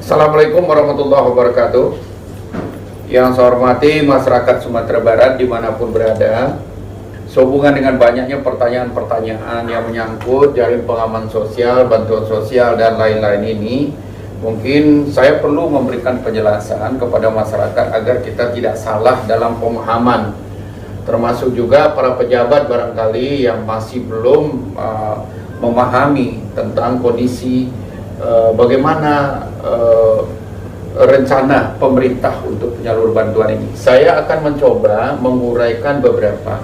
Assalamualaikum warahmatullahi wabarakatuh. Yang saya hormati masyarakat Sumatera Barat dimanapun berada, sehubungan dengan banyaknya pertanyaan-pertanyaan yang menyangkut jaring pengaman sosial, bantuan sosial, dan lain-lain ini, mungkin saya perlu memberikan penjelasan kepada masyarakat agar kita tidak salah dalam pemahaman, termasuk juga para pejabat barangkali yang masih belum memahami tentang kondisi bagaimana rencana pemerintah untuk penyalur bantuan ini. Saya akan mencoba menguraikan beberapa.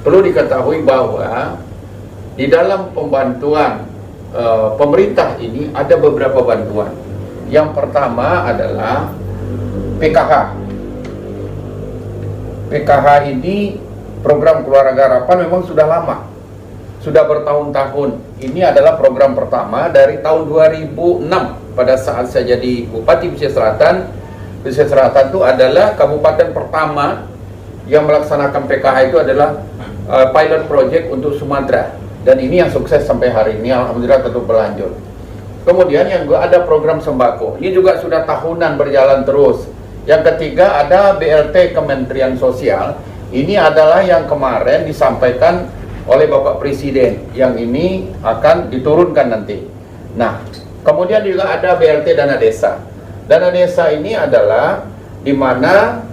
Perlu diketahui bahwa di dalam pembantuan pemerintah ini ada beberapa bantuan. Yang pertama adalah PKH. PKH ini program keluarga harapan memang sudah lama, sudah bertahun-tahun. Ini adalah program pertama dari tahun 2006 pada saat saya jadi Bupati Pesisir Selatan. Pesisir Selatan itu adalah kabupaten pertama yang melaksanakan PKH. Itu adalah pilot project untuk Sumatera, dan ini yang sukses sampai hari ini, alhamdulillah tetap berlanjut. Kemudian yang kedua ada program sembako, ini juga sudah tahunan berjalan terus. Yang ketiga ada BLT Kementerian Sosial, ini adalah yang kemarin disampaikan oleh Bapak Presiden, yang ini akan diturunkan nanti. Nah, kemudian juga ada BLT Dana Desa. Dana Desa ini adalah di mana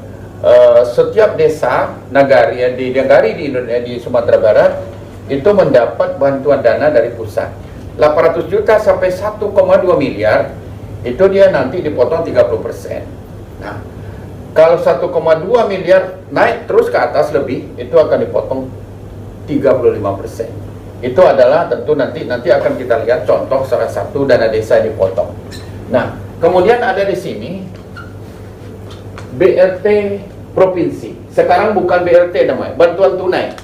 setiap desa nagari di Indonesia, di Sumatera Barat itu mendapat bantuan dana dari pusat 800 juta sampai 1,2 miliar. Itu dia nanti dipotong 30%. Nah, kalau 1,2 miliar naik terus ke atas lebih, itu akan dipotong 35%. Itu adalah tentu nanti akan kita lihat contoh salah satu dana desa yang dipotong. Nah, kemudian ada di sini BLT provinsi. Sekarang bukan BLT namanya, bantuan tunai.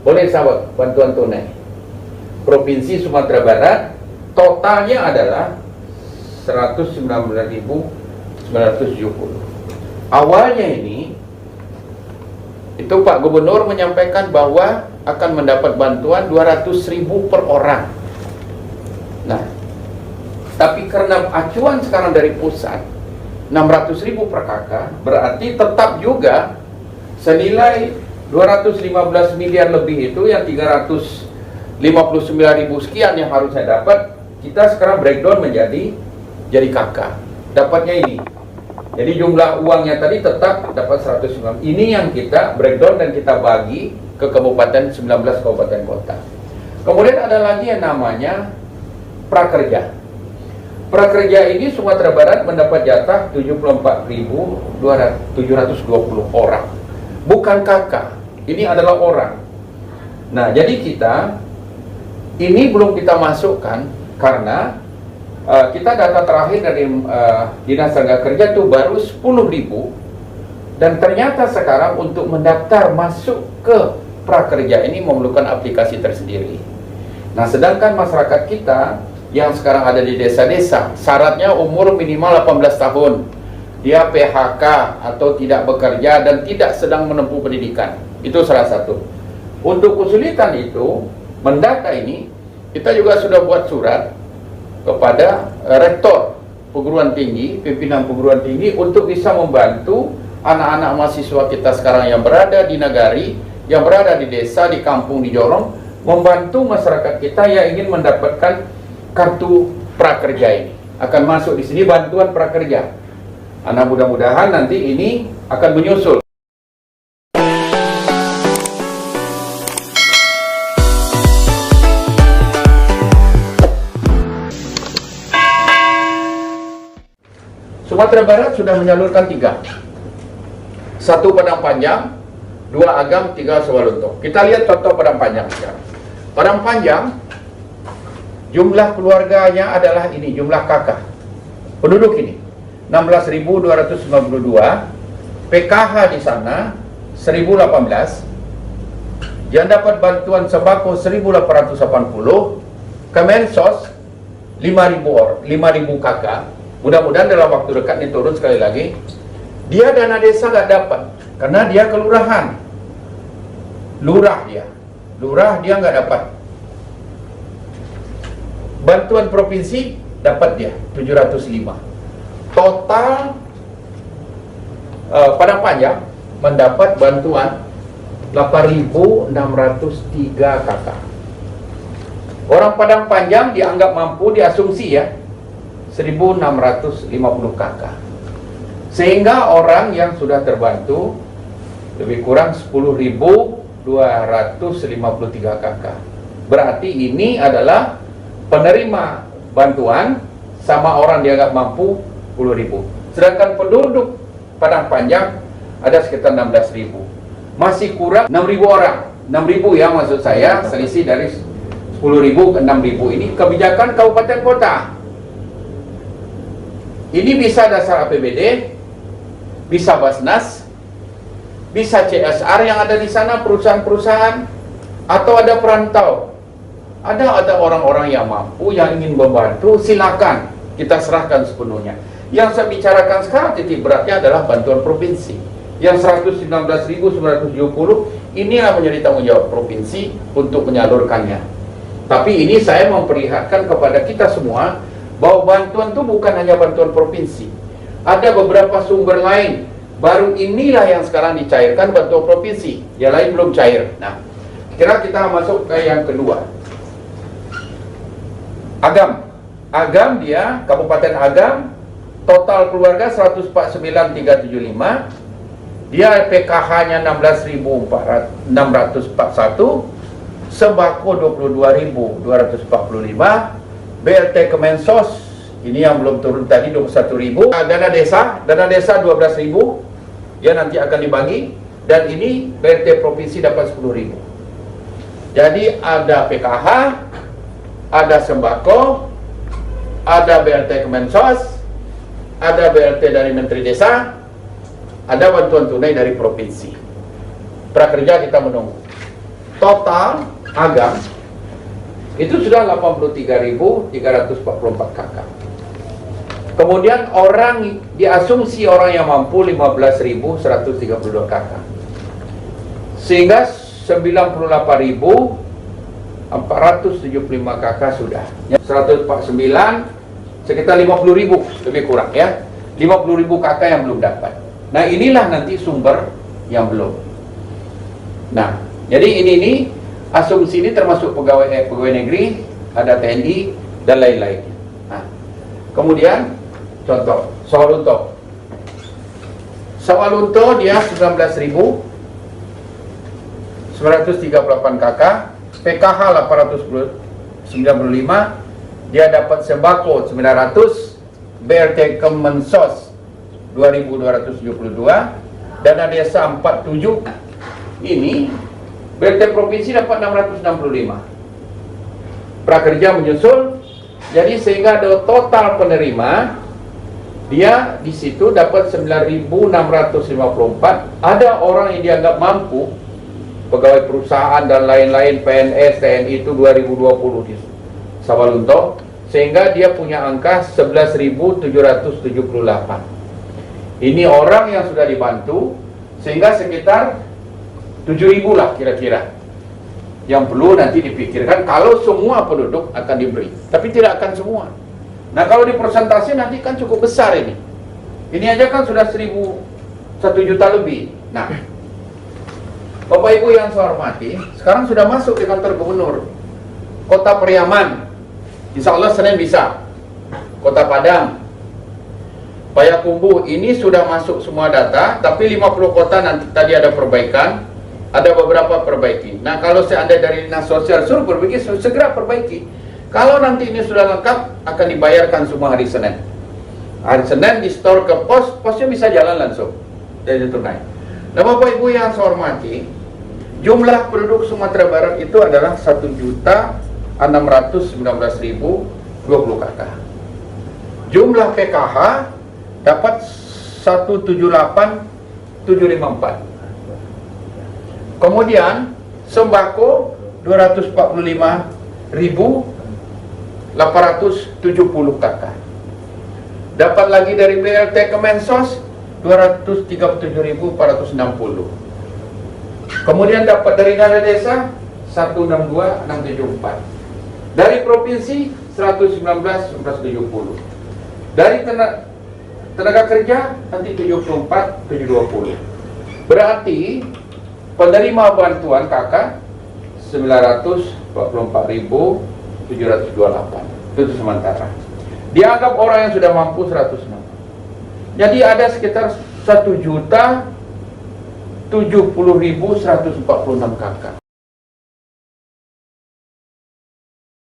Boleh sahabat, bantuan tunai. Provinsi Sumatera Barat totalnya adalah 119.970. Awalnya ini itu Pak Gubernur menyampaikan bahwa akan mendapat bantuan 200.000 per orang. Nah, tapi karena acuan sekarang dari pusat 600.000 per kakak, berarti tetap juga senilai 215 miliar lebih itu yang 359.000 sekian yang harus saya dapat, kita sekarang breakdown menjadi kakak. Dapatnya ini. Jadi jumlah uangnya tadi tetap dapat 109. Ini yang kita breakdown dan kita bagi ke kabupaten, 19 kabupaten kota. Kemudian ada lagi yang namanya prakerja. Prakerja ini Sumatera Barat mendapat jatah 74.720 orang. Bukan kakak, ini adalah orang. Nah, jadi kita ini belum kita masukkan karena kita data terakhir dari Dinas Tenaga Kerja itu baru 10.000, dan ternyata sekarang untuk mendaftar masuk ke prakerja ini memerlukan aplikasi tersendiri. Nah, sedangkan masyarakat kita yang sekarang ada di desa-desa, syaratnya umur minimal 18 tahun, dia PHK atau tidak bekerja dan tidak sedang menempuh pendidikan. Itu salah satu. Untuk kesulitan itu, mendata ini, kita juga sudah buat surat kepada rektor perguruan tinggi, pimpinan perguruan tinggi, untuk bisa membantu anak-anak mahasiswa kita sekarang yang berada di nagari, yang berada di desa, di kampung, di jorong, membantu masyarakat kita yang ingin mendapatkan kartu prakerja ini. Akan masuk di sini bantuan prakerja. Nah, mudah-mudahan nanti ini akan menyusul. Sumatera Barat sudah menyalurkan 3. 1 Padang Panjang, 2 Agam, 3 Sawalunto. Kita lihat contoh Padang Panjang sekarang. Padang Panjang, jumlah keluarganya adalah ini, jumlah kakak penduduk ini 16.292, PKH di sana 1.018, yang dapat bantuan sembako 1.880, Kemensos 5.000 kakak. Mudah-mudahan dalam waktu dekat ini turun sekali lagi. Dia dana desa nggak dapat karena dia kelurahan, lurah dia nggak dapat. Bantuan provinsi dapat dia 705. Total Padang Panjang mendapat bantuan 8.603 kakak. Orang Padang Panjang dianggap mampu, diasumsi ya, 1.650 kakak. Sehingga orang yang sudah terbantu lebih kurang 10.253 kakak. Berarti ini adalah penerima bantuan sama orang dianggap mampu 10.000. Sedangkan penduduk Padang Panjang ada sekitar 16.000. Masih kurang 6.000 orang. 6.000 ya maksud saya, selisih dari 10.000 ke 6.000. Ini kebijakan kabupaten kota. Ini bisa dasar APBD, bisa Basnas, bisa CSR yang ada di sana, perusahaan-perusahaan, atau ada perantau. Ada orang-orang yang mampu, yang ingin membantu, silakan kita serahkan sepenuhnya. Yang saya bicarakan sekarang titik beratnya adalah bantuan provinsi. Yang 119.970 inilah menjadi tanggung jawab provinsi untuk menyalurkannya. Tapi ini saya memperlihatkan kepada kita semua bahwa bantuan itu bukan hanya bantuan provinsi. Ada beberapa sumber lain. Baru inilah yang sekarang dicairkan bantuan provinsi. Yang lain belum cair. Nah, kira kita masuk ke yang kedua. Agam dia, Kabupaten Agam, total keluarga 149.375. Dia PKH-nya 16.641, sembako 22.245, BLT Kemensos ini yang belum turun tadi 21.000, dana desa 12.000 ya nanti akan dibagi, dan ini BLT provinsi dapat 10.000. Jadi ada PKH, ada sembako, ada BLT Kemensos, ada BLT dari Menteri Desa, ada bantuan tunai dari provinsi. Prakerja kita menunggu. Total Agam itu sudah 83.344 kakak. Kemudian orang diasumsi orang yang mampu 15.132 kakak. Sehingga 98.475 kakak sudah. 149 sekitar 50.000 lebih kurang ya. 50.000 kakak yang belum dapat. Nah, inilah nanti sumber yang belum. Nah, jadi ini asumsi ini termasuk pegawai negeri, ada TNI dan lain-lain. Nah, kemudian contoh Sawalunto. Sawalunto dia 19.938 kakak, PKH 895, dia dapat sembako 900, BLT Kemensos 2.272, dana desa 47. Ini BLT provinsi dapat 665. Prakerja menyusul, jadi sehingga ada total penerima dia di situ dapat 9.654. Ada orang yang dianggap mampu, pegawai perusahaan dan lain-lain, PNS, TNI itu 2020 di Sawalunto, sehingga dia punya angka 11.778. Ini orang yang sudah dibantu, sehingga sekitar 7.000 lah kira-kira yang perlu nanti dipikirkan kalau semua penduduk akan diberi, tapi tidak akan semua. Nah, kalau dipersentase nanti kan cukup besar ini. Ini aja kan sudah 1 juta lebih. Nah, Bapak Ibu yang saya hormati, sekarang sudah masuk di kantor gubernur Kota Periaman. Insya Allah Senin bisa. Kota Padang, Payakumbuh, ini sudah masuk semua data, tapi 50 kota nanti tadi ada perbaikan, ada beberapa perbaiki. Nah, kalau seandainya dari Dinas Sosial suruh perbaiki, segera perbaiki. Kalau nanti ini sudah lengkap, akan dibayarkan semua hari Senin. Hari Senin di store ke pos, posnya bisa jalan langsung dari tunai. Nah, Bapak Ibu yang saya hormati, jumlah penduduk Sumatera Barat itu adalah 1.619.020 kakak. Jumlah PKH dapat 178.754. Kemudian sembako 245.870 kakak. Dapat lagi dari BLT Kemensos 237.460. Kemudian dapat dari dana desa 162.674. Dari provinsi 119.170. Dari tenaga kerja nanti 74.720. Berarti penerima bantuan KK 944.728. Itu sementara. Dianggap orang yang sudah mampu 106. Jadi ada sekitar 1.070.146 KK.